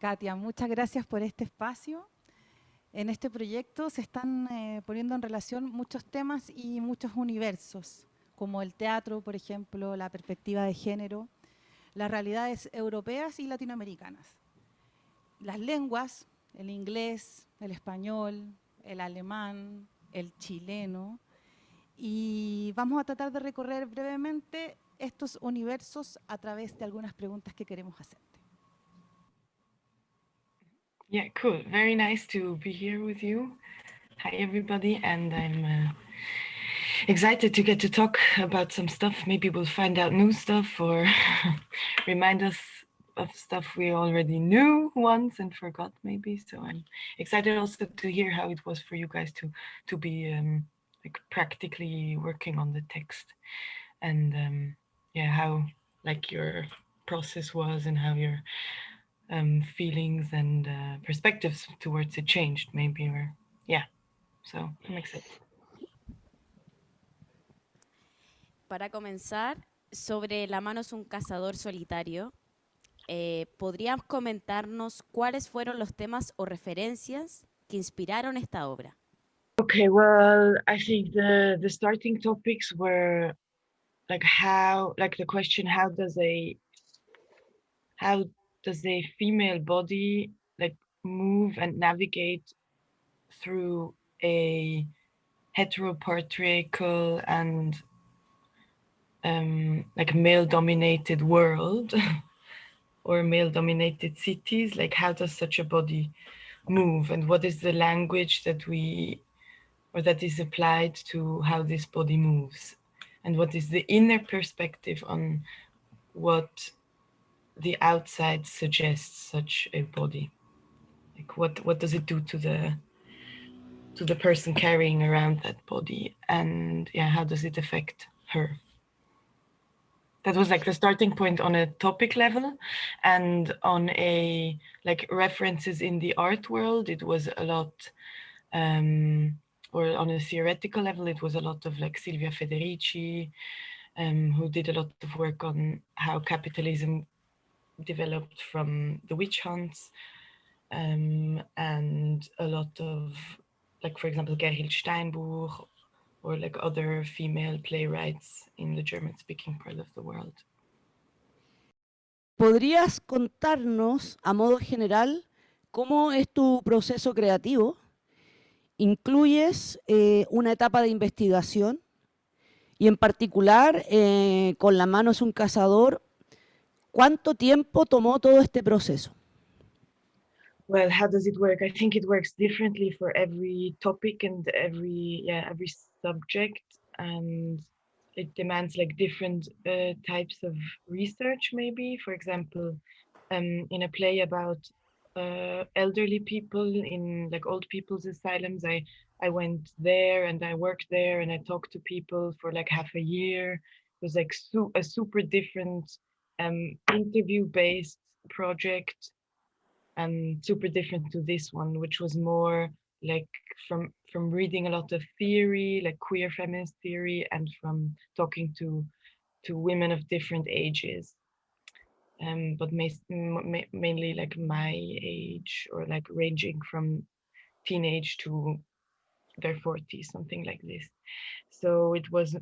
Katia, muchas gracias por este espacio. En este proyecto se están poniendo en relación muchos temas y muchos universos, como el teatro, por ejemplo, la perspectiva de género, las realidades europeas y latinoamericanas, las lenguas, el inglés, el español, el alemán, el chileno, y vamos a tratar de recorrer brevemente estos universos a través de algunas preguntas que queremos hacerte. Yeah, cool. Very nice to be here with you. Hi, everybody. And I'm excited to get to talk about some stuff. Maybe we'll find out new stuff or remind us of stuff we already knew once and forgot, maybe. So I'm excited also to hear how it was for you guys to be like practically working on the text and yeah, how like your process was and how your feelings and perspectives towards it changed, maybe, or yeah. So I'm excited. Para comenzar, sobre La mano es un cazador solitario, ¿podrías comentarnos cuáles fueron los temas o referencias que inspiraron esta obra? Okay, well, I think the starting topics were like how, like the question, how does a female body like move and navigate through a heteropatriarchal and like male dominated world or male dominated cities? Like how does such a body move, and what is the language that we or that is applied to how this body moves, and what is the inner perspective on what the outside suggests such a body? Like what does it do to the person carrying around that body, and yeah, how does it affect her? That was like the starting point on a topic level, and on a like references in the art world, it was a lot or on a theoretical level, it was a lot of like Silvia Federici, who did a lot of work on how capitalism developed from the witch hunts, and a lot of like, for example, Gerhild Steinbuch, or like other female playwrights in the German-speaking part of the world. ¿Podrías contarnos, a modo general, cómo es tu proceso creativo? ¿Incluyes una etapa de investigación? Y en particular, con La mano es un cazador, ¿cuánto tiempo tomó todo este proceso? Well, how does it work? I think it works differently for every topic and every subject, and it demands like different types of research. Maybe, for example, in a play about elderly people in like old people's asylums, I went there and I worked there and I talked to people for like half a year. It was like a super different interview-based project, and super different to this one, which was more like from reading a lot of theory, like queer feminist theory, and from talking to women of different ages, but mainly like my age, or like ranging from teenage to their 40s, something like this. So it was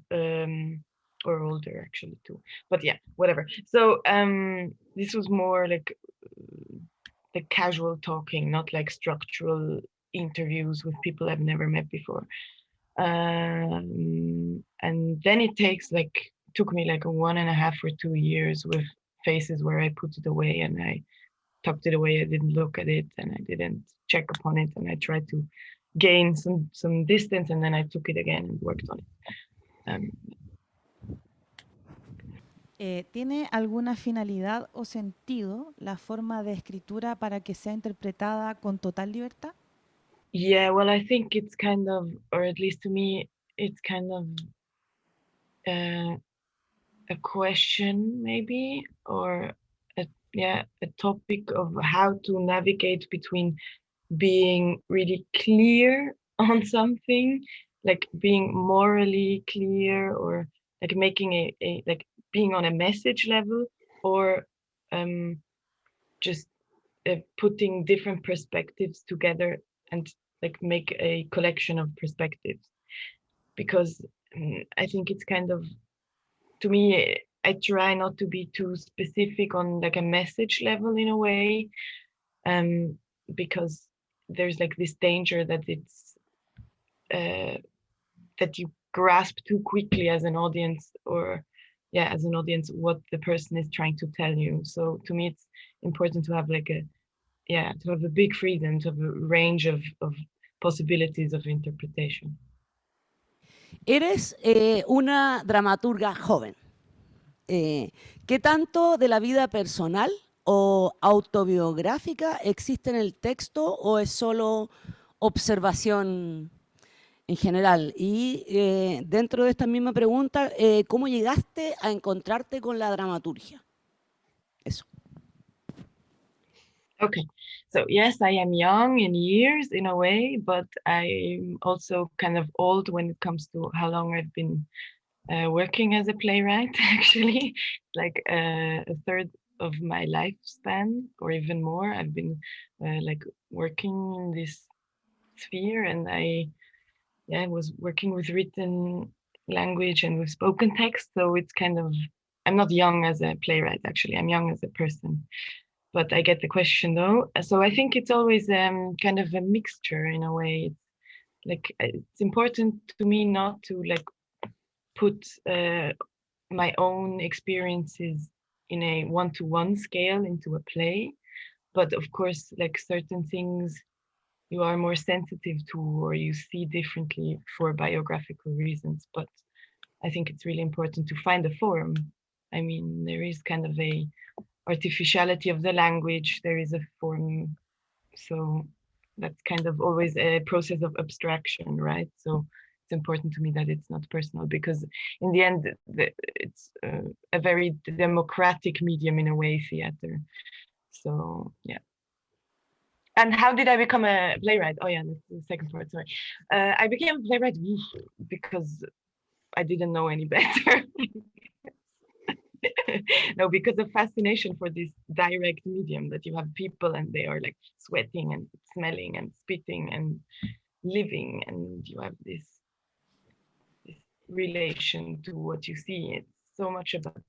or older actually too, but yeah, whatever. So this was more like the casual talking, not like structural interviews with people I've never met before. And then it took me like 1.5 or 2 years with phases where I put it away and I tucked it away. I didn't look at it and I didn't check upon it, and I tried to gain some distance, and then I took it again and worked on it. ¿Tiene alguna finalidad o sentido la forma de escritura para que sea interpretada con total libertad? Yeah, well, I think it's kind of, or at least to me, it's kind of a question maybe, or a topic of how to navigate between being really clear on something, like being morally clear, or like making a like being on a message level, or just putting different perspectives together and like make a collection of perspectives, because I think it's kind of, to me, I try not to be too specific on like a message level in a way, because there's like this danger that it's that you grasp too quickly as an audience, or as an audience, what the person is trying to tell you. So to me, it's important to have like to have a big freedom, to have a range of possibilities of interpretation. Eres una dramaturga joven. ¿Qué tanto de la vida personal o autobiográfica existe en el texto o es solo observación en general? Y dentro de esta misma pregunta, ¿cómo llegaste a encontrarte con la dramaturgia? Eso. Okay, so yes, I am young in years in a way, but I'm also kind of old when it comes to how long I've been working as a playwright. Actually, like a third of my lifespan or even more, I've been like working in this sphere, and I was working with written language and with spoken text. So it's kind of, I'm not young as a playwright, actually. I'm young as a person. But I get the question though. So I think it's always kind of a mixture in a way. It's like, it's important to me not to like put my own experiences in a one-to-one scale into a play. But of course, like certain things you are more sensitive to, or you see differently for biographical reasons. But I think it's really important to find a form. I mean, there is kind of a artificiality of the language, there is a form, so that's kind of always a process of abstraction, right? So it's important to me that it's not personal, because in the end it's a very democratic medium in a way, theater. So yeah. And how did I become a playwright? Oh yeah, that's the second part, sorry. I became a playwright because I didn't know any better. No, because of fascination for this direct medium, that you have people and they are like sweating and smelling and spitting and living, and you have this relation to what you see. It's so much about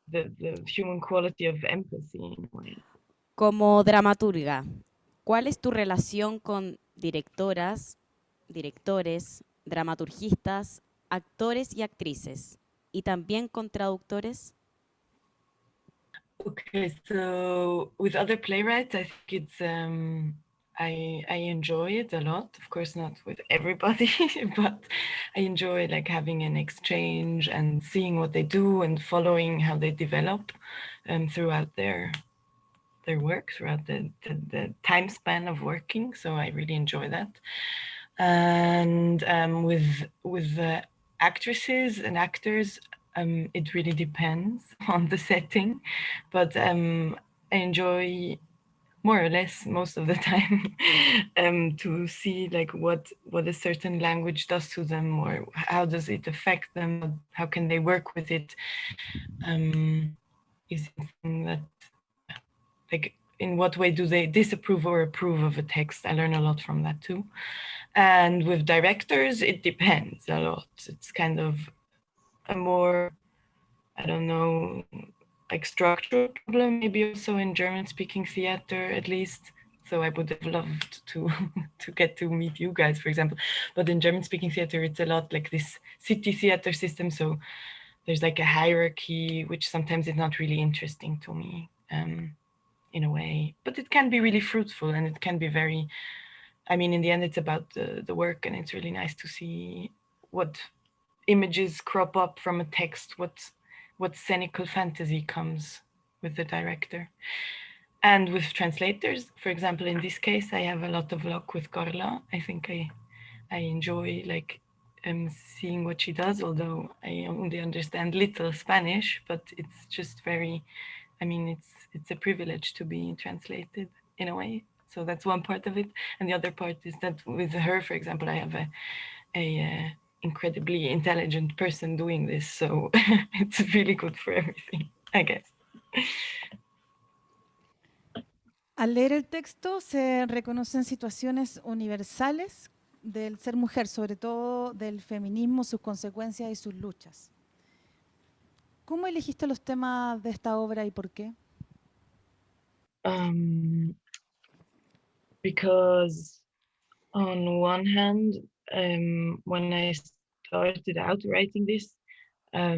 the human quality of empathy in a way. Como dramaturga, ¿cuál es tu relación con directoras, directores, dramaturgistas, actores y actrices? Y también con traductores. Okay, so with other playwrights, I think it's I enjoy it a lot. Of course, not with everybody, but I enjoy like having an exchange and seeing what they do and following how they develop throughout their work, throughout the time span of working. So I really enjoy that. And with the actresses and actors, it really depends on the setting, but I enjoy more or less most of the time to see like what a certain language does to them, or how does it affect them, how can they work with it. Is it something that, like, in what way do they disapprove or approve of a text? I learn a lot from that too. And with directors, it depends a lot. It's kind of a more, I don't know, like structural problem, maybe also in German-speaking theater, at least. So I would have loved to get to meet you guys, for example. But in German-speaking theater, it's a lot like this city theater system. So there's like a hierarchy, which sometimes is not really interesting to me in a way. But it can be really fruitful, and it can be very, I mean, in the end, it's about the work, and it's really nice to see what images crop up from a text, what scenical fantasy comes with the director. And with translators, for example, in this case, I have a lot of luck with Carla. I think I enjoy like seeing what she does, although I only understand little Spanish, but it's just very, I mean, it's a privilege to be translated in a way. So that's one part of it. And the other part is that with her, for example, I have a incredibly intelligent person doing this. So it's really good for everything, I guess. Al leer el texto se reconocen situaciones universales del ser mujer, sobre todo del feminismo, sus consecuencias y sus luchas. ¿Cómo elegiste los temas de esta obra y por qué? Because on one hand, when I started out writing this a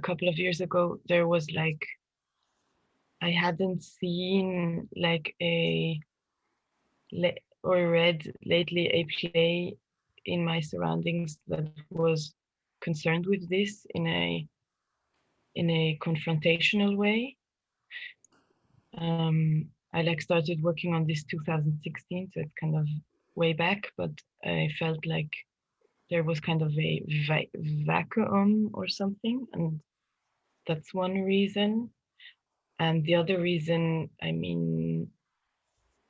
couple of years ago, there was like, I hadn't seen like or read lately a play in my surroundings that was concerned with this in a confrontational way. I like started working on this 2016, so it's kind of way back, but I felt like there was kind of a vacuum or something, and that's one reason. And the other reason, I mean,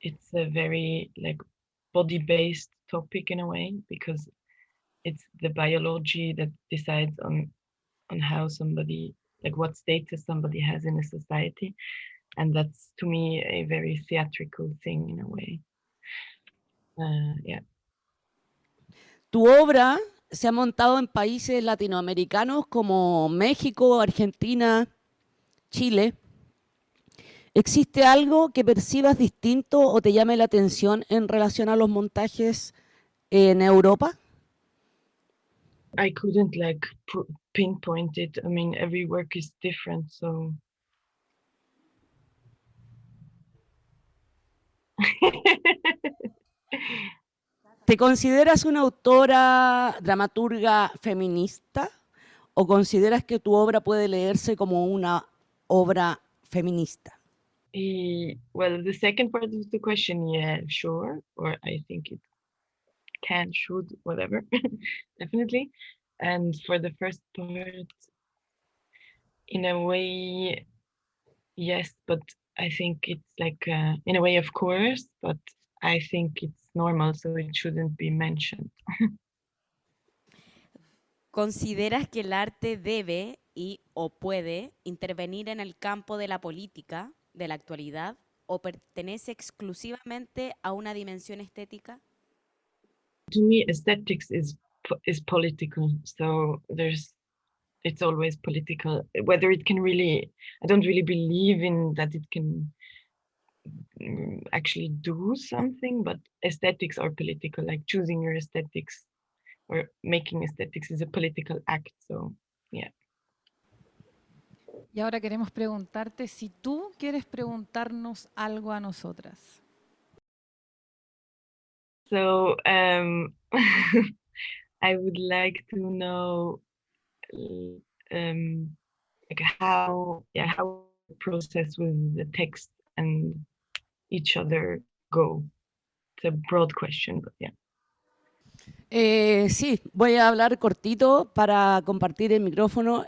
it's a very like body-based topic in a way, because it's the biology that decides on how somebody, like what status somebody has in a society. And that's to me a very theatrical thing in a way. Yeah. Tu obra se ha montado en países latinoamericanos como México, Argentina, Chile. ¿Existe algo que percibas distinto o te llame la atención en relación a los montajes en Europa? I couldn't like pinpoint it. I mean, every work is different, so. ¿Te consideras una autora dramaturga feminista o consideras que tu obra puede leerse como una obra feminista? Well, the second part of the question, yeah, sure. Or I think it can, should, whatever, definitely. And for the first part, in a way, yes, but I think it's like, in a way, of course, but I think it's normal, so it shouldn't be mentioned. ¿Consideras que el arte debe y o puede intervenir en el campo de la política de la actualidad o pertenece exclusivamente a una dimensión estética? To me, aesthetics is political, so it's always political. Whether it can really, I don't really believe in that it can actually do something, but aesthetics are political. Like choosing your aesthetics or making aesthetics is a political act. So yeah. Y ahora queremos preguntarte si tú quieres preguntarnos algo a nosotras. So I would like to know like how the process with the text and each other go. It's a broad question, but yeah. Sí, voy a hablar cortito para compartir el micrófono.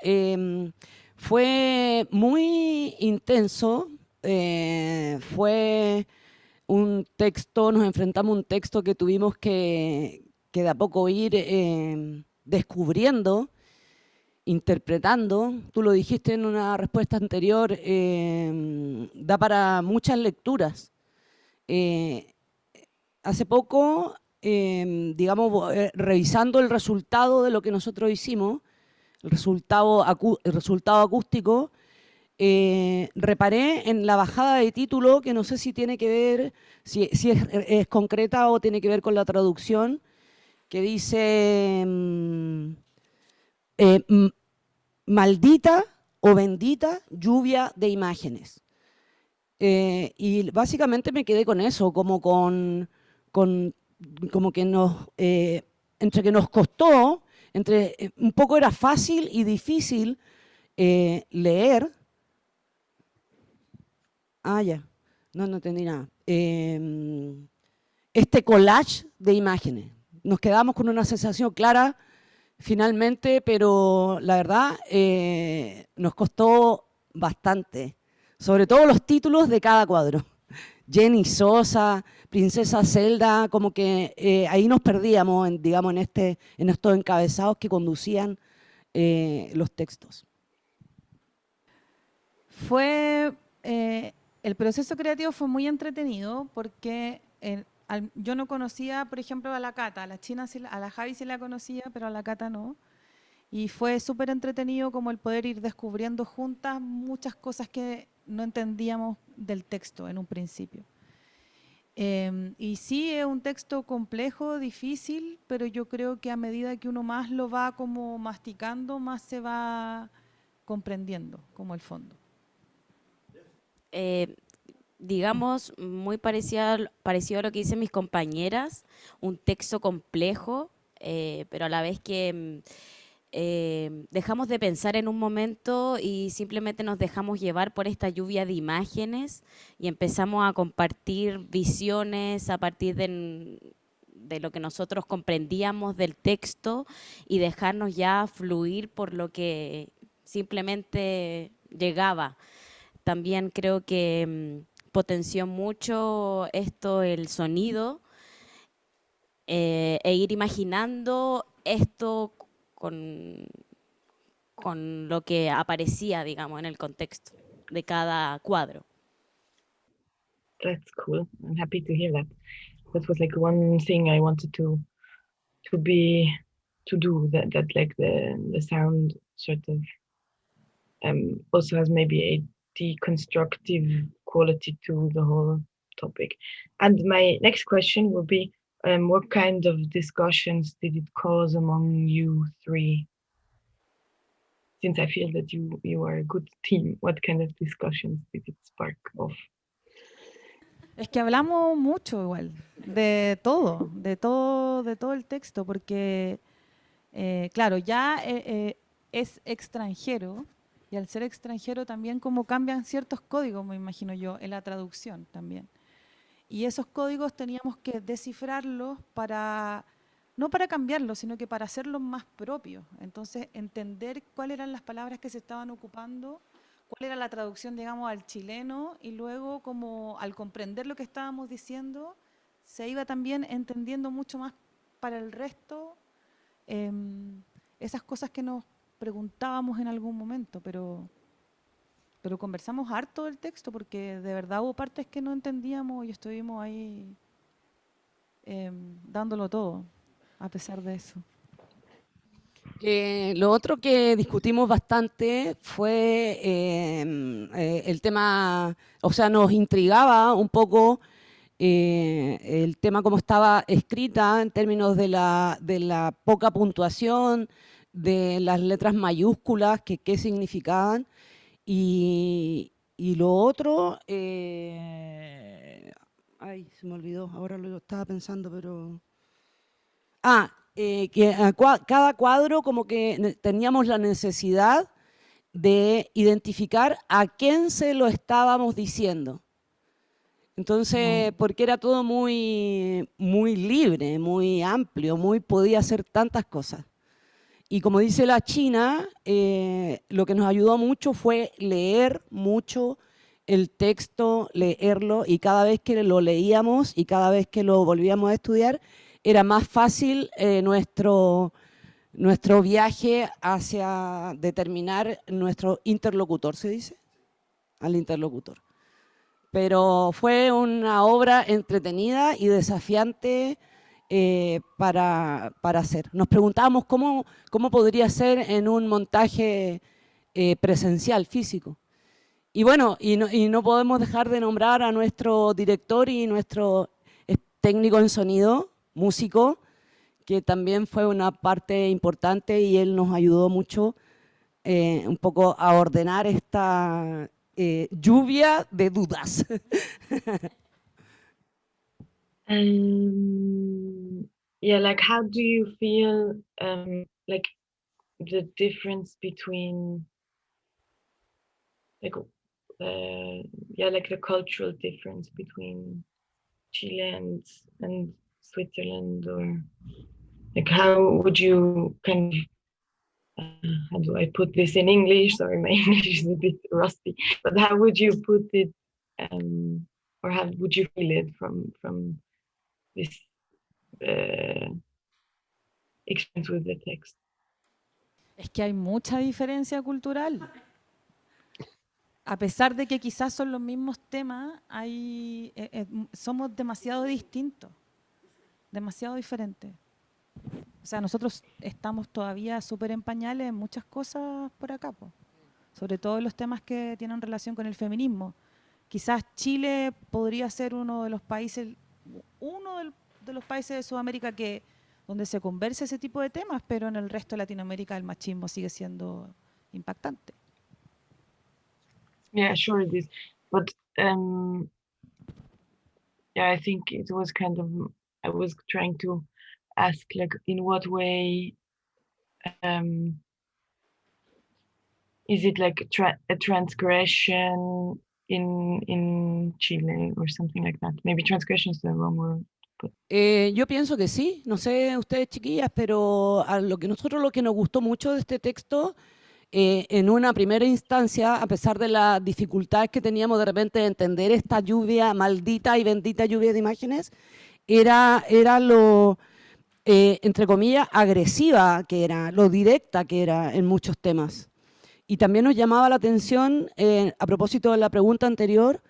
Fue muy intenso, fue un texto, nos enfrentamos a un texto que tuvimos que de a poco ir descubriendo, interpretando. Tú lo dijiste en una respuesta anterior, da para muchas lecturas. Hace poco, digamos, revisando el resultado de lo que nosotros hicimos, el resultado acústico, reparé en la bajada de título, que no sé si tiene que ver, si es concreta o tiene que ver con la traducción, que dice maldita o bendita lluvia de imágenes. Y básicamente me quedé con eso, como que entre que nos costó, un poco era fácil y difícil leer. Ya, no entendí nada. Este collage de imágenes. Nos quedamos con una sensación clara finalmente, pero la verdad nos costó bastante. Sobre todo los títulos de cada cuadro. Jenny Sosa, Princesa Zelda, como que ahí nos perdíamos, digamos, en estos encabezados que conducían los textos. Fue el proceso creativo fue muy entretenido porque yo no conocía, por ejemplo, a la Cata, a la China, a la Javi sí la conocía, pero a la Cata no. Y fue súper entretenido como el poder ir descubriendo juntas muchas cosas que no entendíamos del texto en un principio. Y sí, es un texto complejo, difícil, pero yo creo que a medida que uno más lo va como masticando, más se va comprendiendo como el fondo. Digamos, muy parecido a lo que dicen mis compañeras, un texto complejo, pero a la vez que dejamos de pensar en un momento y simplemente nos dejamos llevar por esta lluvia de imágenes y empezamos a compartir visiones a partir de lo que nosotros comprendíamos del texto y dejarnos ya fluir por lo que simplemente llegaba. También creo que potenció mucho esto, el sonido, e ir imaginando esto con, con lo que aparecía, digamos, en el contexto de cada cuadro. That's cool. I'm happy to hear that. That was like one thing I wanted to do, that like the sound sort of also has maybe a deconstructive quality to the whole topic. And my next question would be, what kind of discussions did it cause among you three? Since I feel that you are a good team, what kind of discussions did it spark off? Es que hablamos mucho igual, de todo el texto, porque, claro, ya es extranjero, y al ser extranjero también como cambian ciertos códigos, me imagino yo, en la traducción también. Y esos códigos teníamos que descifrarlos para, no para cambiarlos, sino que para hacerlos más propios. Entonces, entender cuáles eran las palabras que se estaban ocupando, cuál era la traducción, digamos, al chileno, y luego, como al comprender lo que estábamos diciendo, se iba también entendiendo mucho más para el resto esas cosas que nos preguntábamos en algún momento, pero conversamos harto del texto porque de verdad hubo partes que no entendíamos y estuvimos ahí dándolo todo, a pesar de eso. Lo otro que discutimos bastante fue el tema, o sea, nos intrigaba un poco el tema como estaba escrita en términos de la poca puntuación, de las letras mayúsculas, que qué significaban. Y lo otro, ay, se me olvidó, ahora lo estaba pensando, pero... que cada cuadro como que teníamos la necesidad de identificar a quién se lo estábamos diciendo. Entonces, porque era todo muy, muy libre, muy amplio, podía hacer tantas cosas. Y como dice la China, lo que nos ayudó mucho fue leer mucho el texto, leerlo, y cada vez que lo leíamos y cada vez que lo volvíamos a estudiar, era más fácil nuestro viaje hacia determinar nuestro interlocutor, ¿se dice? Al interlocutor. Pero fue una obra entretenida y desafiante para hacer. Nos preguntábamos cómo podría ser en un montaje presencial, físico. Y bueno, y no podemos dejar de nombrar a nuestro director y nuestro técnico en sonido, músico, que también fue una parte importante, y él nos ayudó mucho un poco a ordenar esta lluvia de dudas. Yeah, like how do you feel like the difference between like yeah, like the cultural difference between Chile and Switzerland, or like how would you kind of how do I put this in English? Sorry, my English is a bit rusty, but how would you put it, or how would you feel it from this experience with the text? Es que hay mucha diferencia cultural. a pesar de que quizás son los mismos temas, somos demasiado distintos, demasiado diferentes. O sea, nosotros estamos todavía súper en pañales en muchas cosas por acá, po. Sobre todo en los temas que tienen relación con el feminismo. Quizás Chile podría ser uno de los países de Sudamérica donde se conversa ese tipo de temas, pero en el resto de Latinoamérica el machismo sigue siendo impactante. Yeah, sure it is. But yeah, I think it was kind of, I was trying to ask, like, in what way is it like a transgression in Chile or something like that? Maybe transgression is the wrong word. Yo pienso que sí, no sé ustedes chiquillas, pero a lo que nos gustó mucho de este texto, en una primera instancia, a pesar de las dificultades que teníamos de repente de entender esta lluvia, maldita y bendita lluvia de imágenes, era lo, entre comillas, agresiva que era, lo directa que era en muchos temas. Y también nos llamaba la atención, a propósito de la pregunta anterior,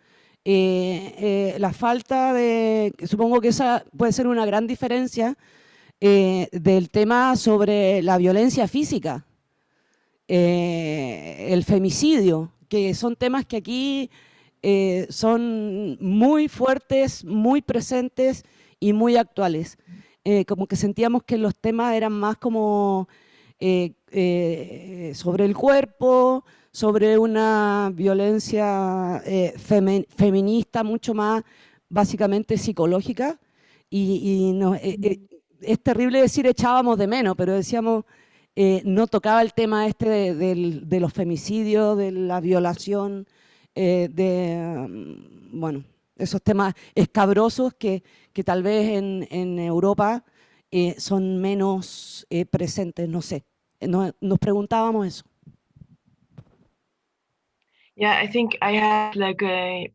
la falta de, supongo que esa puede ser una gran diferencia, del tema sobre la violencia física, el femicidio, que son temas que aquí son muy fuertes, muy presentes y muy actuales. Como que sentíamos que los temas eran más como sobre el cuerpo, sobre una violencia feminista mucho más básicamente psicológica, y es terrible decir echábamos de menos, pero decíamos, no tocaba el tema este de los femicidios, de la violación, bueno, esos temas escabrosos que tal vez en Europa son menos presentes, no sé. Nos preguntábamos eso. Yeah, I think I have like I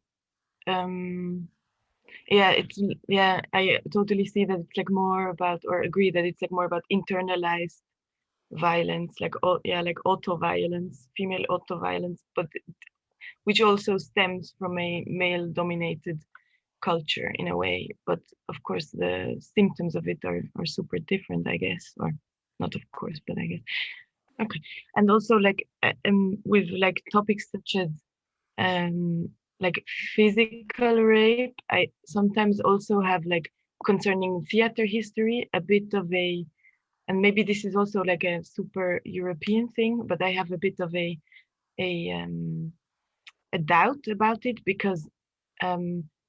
totally see that it's like more about, or agree that it's like more about internalized violence, like like auto-violence, female auto-violence, but which also stems from a male-dominated culture in a way. But of course, the symptoms of it are super different, I guess, or not of course, but I guess. Okay, and also like with like topics such as like physical rape, I sometimes also have like concerning theater history a bit of a, and maybe this is also like a super European thing, but I have a bit of a doubt about it, because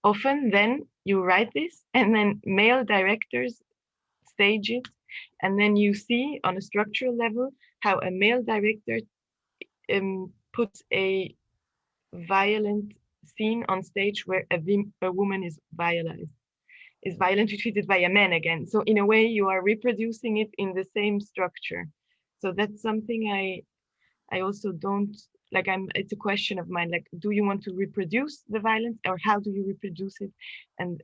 often then you write this and then male directors stage it, and then you see on a structural level how a male director puts a violent scene on stage where a woman is violently treated by a man again. So in a way you are reproducing it in the same structure. So that's something I also don't like. It's a question of mine, like, do you want to reproduce the violence, or how do you reproduce it, and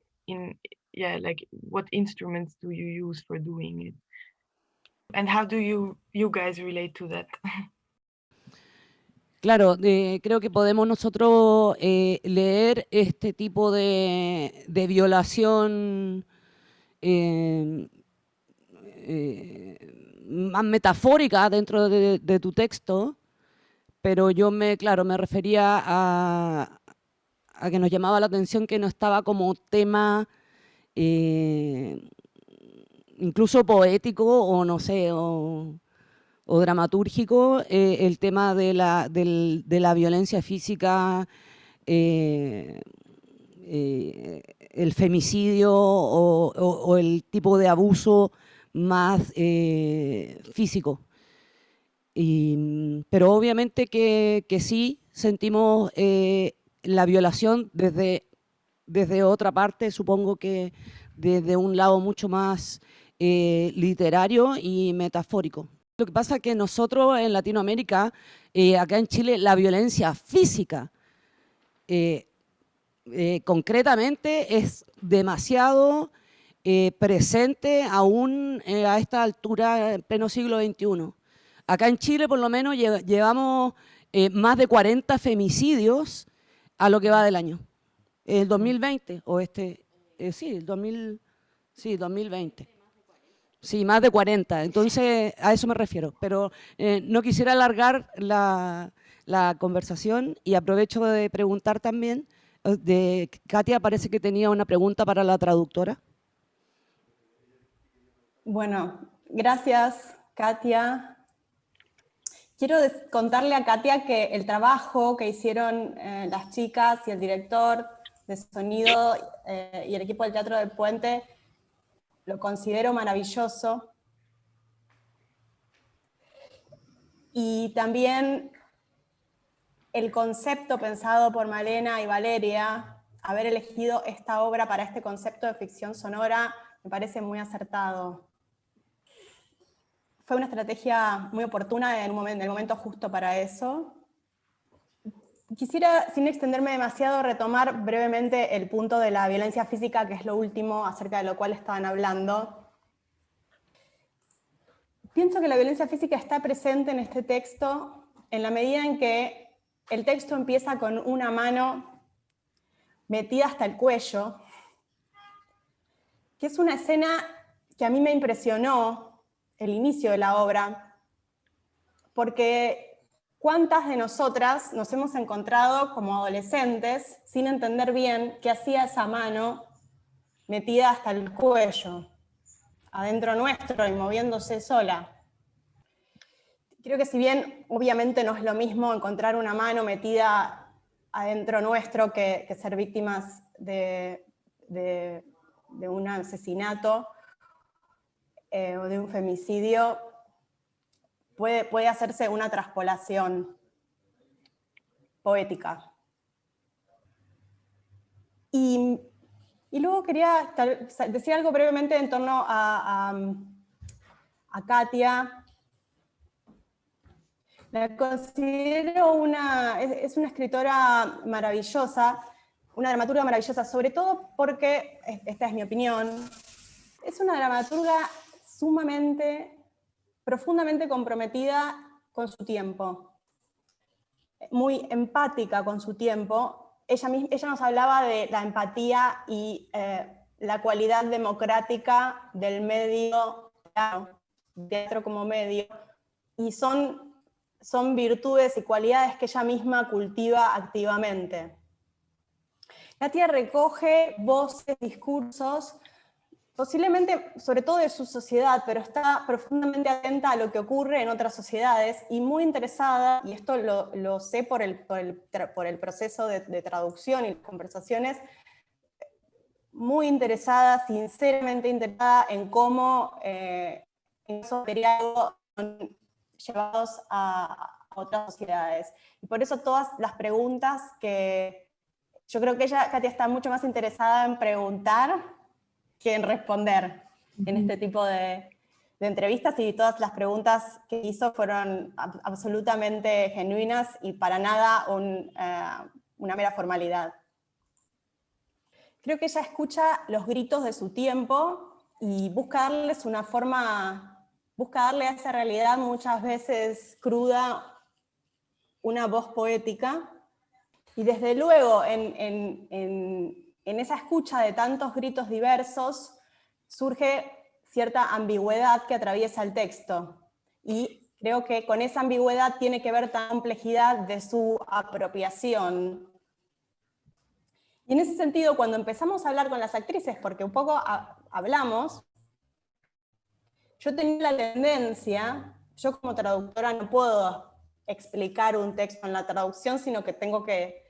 like what instruments do you use for doing it, and how do you guys relate to that? Claro, creo que podemos nosotros leer este tipo de violación más metafórica dentro de tu texto, pero yo me refería a que nos llamaba la atención que no estaba como tema incluso poético o no sé, o dramatúrgico, el tema de la violencia física, el femicidio o el tipo de abuso más físico. Pero obviamente que sí sentimos la violación desde otra parte, supongo que desde un lado mucho más literario y metafórico. Lo que pasa es que nosotros en Latinoamérica, acá en Chile, la violencia física concretamente es demasiado presente aún a esta altura, en pleno siglo XXI. Acá en Chile, por lo menos, llevamos más de 40 femicidios a lo que va del año. El 2020, o sí, el 2020. Sí, más de 40. Entonces, a eso me refiero. Pero no quisiera alargar la conversación y aprovecho de preguntar también, Katia parece que tenía una pregunta para la traductora. Bueno, gracias, Katia. Quiero contarle a Katia que el trabajo que hicieron las chicas y el director de sonido y el equipo del Teatro del Puente lo considero maravilloso. Y también el concepto pensado por Malena y Valeria, haber elegido esta obra para este concepto de ficción sonora, me parece muy acertado. Fue una estrategia muy oportuna en el momento justo para eso. Quisiera, sin extenderme demasiado, retomar brevemente el punto de la violencia física, que es lo último acerca de lo cual estaban hablando. Pienso que la violencia física está presente en este texto en la medida en que el texto empieza con una mano metida hasta el cuello, que es una escena que a mí me impresionó el inicio de la obra, porque ¿cuántas de nosotras nos hemos encontrado como adolescentes sin entender bien qué hacía esa mano metida hasta el cuello, adentro nuestro y moviéndose sola? Creo que si bien obviamente no es lo mismo encontrar una mano metida adentro nuestro que ser víctimas de un asesinato o de un femicidio, puede hacerse una traspolación poética. Y luego quería decir algo brevemente en torno a Katia. La considero es una escritora maravillosa, una dramaturga maravillosa, sobre todo porque, esta es mi opinión, es una dramaturga profundamente comprometida con su tiempo, muy empática con su tiempo. Ella nos hablaba de la empatía y la cualidad democrática del medio, teatro como medio, y son virtudes y cualidades que ella misma cultiva activamente. Katia recoge voces, discursos, posiblemente sobre todo de su sociedad, pero está profundamente atenta a lo que ocurre en otras sociedades y muy interesada, y esto lo sé por el proceso de traducción y las conversaciones, muy interesada, sinceramente interesada en cómo esos materiales son llevados a otras sociedades. Y por eso todas las preguntas que yo creo que Katia está mucho más interesada en preguntar que en responder en este tipo de entrevistas, y todas las preguntas que hizo fueron absolutamente genuinas y para nada una mera formalidad. Creo que ella escucha los gritos de su tiempo y busca darle a esa realidad muchas veces cruda una voz poética, y desde luego en esa escucha de tantos gritos diversos surge cierta ambigüedad que atraviesa el texto, y creo que con esa ambigüedad tiene que ver la complejidad de su apropiación. Y en ese sentido, cuando empezamos a hablar con las actrices, porque un poco hablamos, yo tenía la tendencia, yo como traductora no puedo explicar un texto en la traducción, sino que tengo que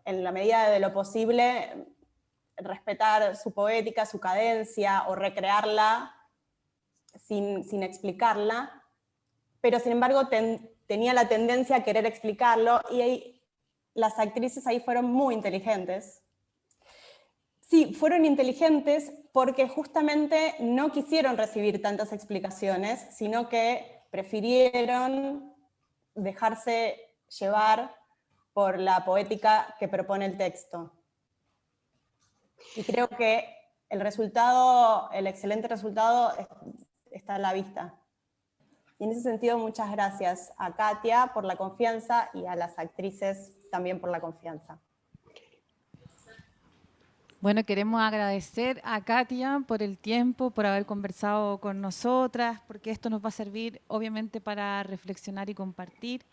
en la medida de lo posible, respetar su poética, su cadencia, o recrearla sin explicarla, pero sin embargo tenía la tendencia a querer explicarlo, y las actrices ahí fueron muy inteligentes. Sí, fueron inteligentes porque justamente no quisieron recibir tantas explicaciones, sino que prefirieron dejarse llevar por la poética que propone el texto. Y creo que el excelente resultado está a la vista. Y en ese sentido, muchas gracias a Katia por la confianza y a las actrices también por la confianza. Bueno, queremos agradecer a Katia por el tiempo, por haber conversado con nosotras, porque esto nos va a servir obviamente para reflexionar y compartir.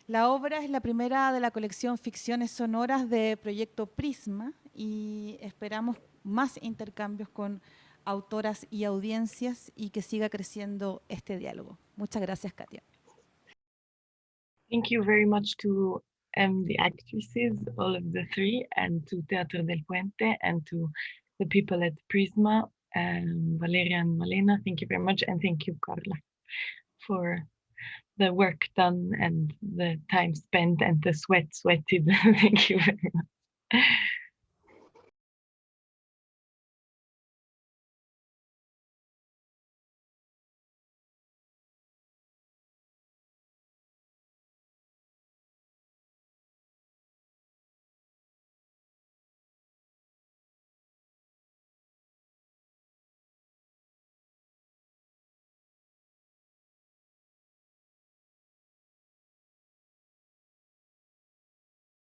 La obra es la primera de la colección Ficciones Sonoras de Proyecto Prisma y esperamos más intercambios con autoras y audiencias y que siga creciendo este diálogo. Muchas gracias, Katia. Thank you very much to the actresses, all of the three, and to Teatro del Puente, and to the people at Prisma, Valeria and Malena. Thank you very much, and thank you, Carla, for the work done and the time spent and the sweated. Thank you very much.